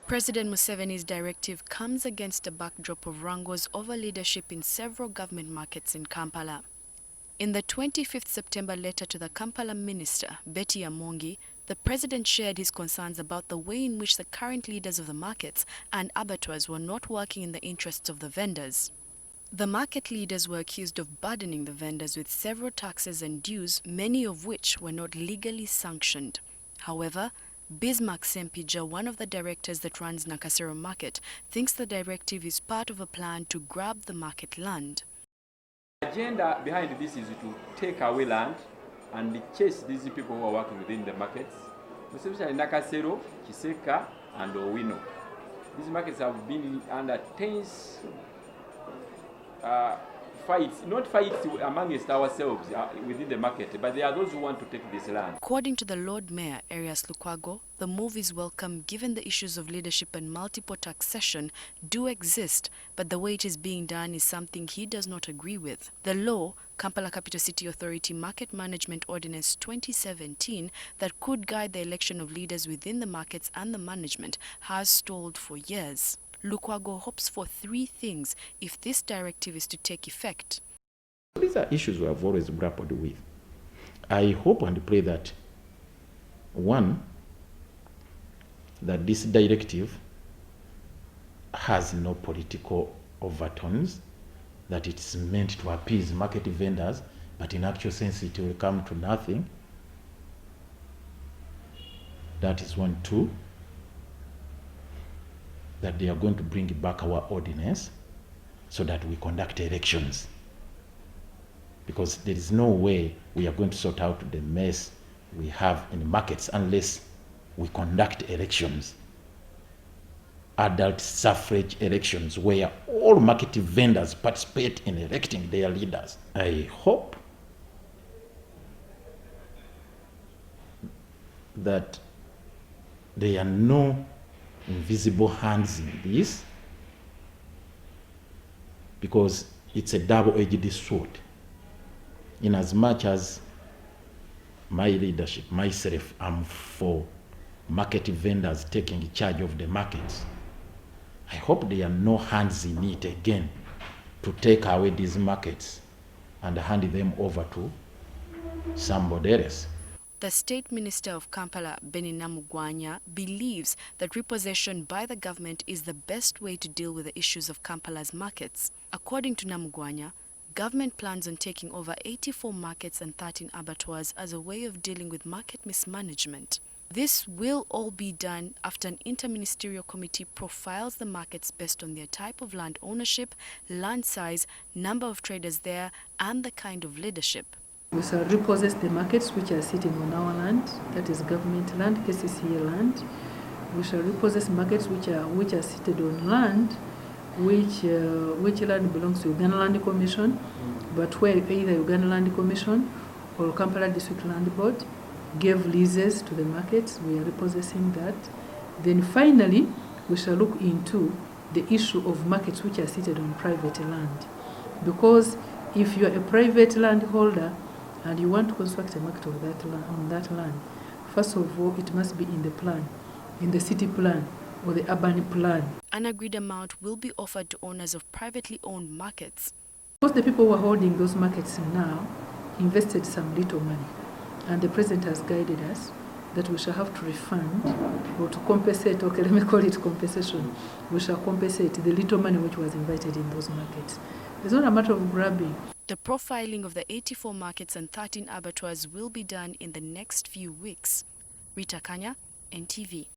President Museveni's directive comes against a backdrop of wrangles over leadership in several government markets in Kampala. In the 25th September letter to the Kampala minister, Betty Amongi, the president shared his concerns about the way in which the current leaders of the markets and abattoirs were not working in the interests of the vendors. The market leaders were accused of burdening the vendors with several taxes and dues, many of which were not legally sanctioned. However, Bismarck Sempija, one of the directors that runs Nakasero Market, thinks the directive is part of a plan to grab the market land. The agenda behind this is to take away land and chase these people who are working within the markets, especially Nakasero, Kiseka, and Owino. These markets have been under tense fights, not fights amongst ourselves within the market, but there are those who want to take this land. According to the Lord Mayor, Arias Lukwago, the move is welcome given the issues of leadership and multiple taxation do exist, but the way it is being done is something he does not agree with. The law, Kampala Capital City Authority Market Management Ordinance 2017, that could guide the election of leaders within the markets and the management, has stalled for years. Lukwago hopes for three things if this directive is to take effect. These are issues we have always grappled with. I hope and pray that, one, that this directive has no political overtones, that it's meant to appease market vendors, but in actual sense it will come to nothing. That is one. Two, that they are going to bring back our ordinance so that we conduct elections. Because there is no way we are going to sort out the mess we have in the markets unless we conduct elections. Adult suffrage elections where all market vendors participate in electing their leaders. I hope that there are no invisible hands in this, because it's a double-edged sword. In as much as my leadership, myself, I'm for market vendors taking charge of the markets, I hope there are no hands in it again to take away these markets and hand them over to somebody else. The State Minister of Kampala, Benny Namugwanya, believes that repossession by the government is the best way to deal with the issues of Kampala's markets. According to Namugwanya, government plans on taking over 84 markets and 13 abattoirs as a way of dealing with market mismanagement. This will all be done after an interministerial committee profiles the markets based on their type of land ownership, land size, number of traders there, and the kind of leadership. We shall repossess the markets which are sitting on our land, that is government land, KCCA land. We shall repossess markets which are seated on land which land belongs to Uganda Land Commission, but where either Uganda Land Commission or Kampala District Land Board gave leases to the markets. We are repossessing that. Then finally, we shall look into the issue of markets which are seated on private land, because if you are a private landholder and you want to construct a market of on that land, first of all, it must be in the plan, in the city plan or the urban plan. An agreed amount will be offered to owners of privately owned markets. Because the people who are holding those markets now invested some little money, and the president has guided us that we shall have to refund or to compensate, okay, let me call it compensation. We shall compensate the little money which was invited in those markets. It's not a matter of grabbing. The profiling of the 84 markets and 13 abattoirs will be done in the next few weeks. Rita Kanya, NTV.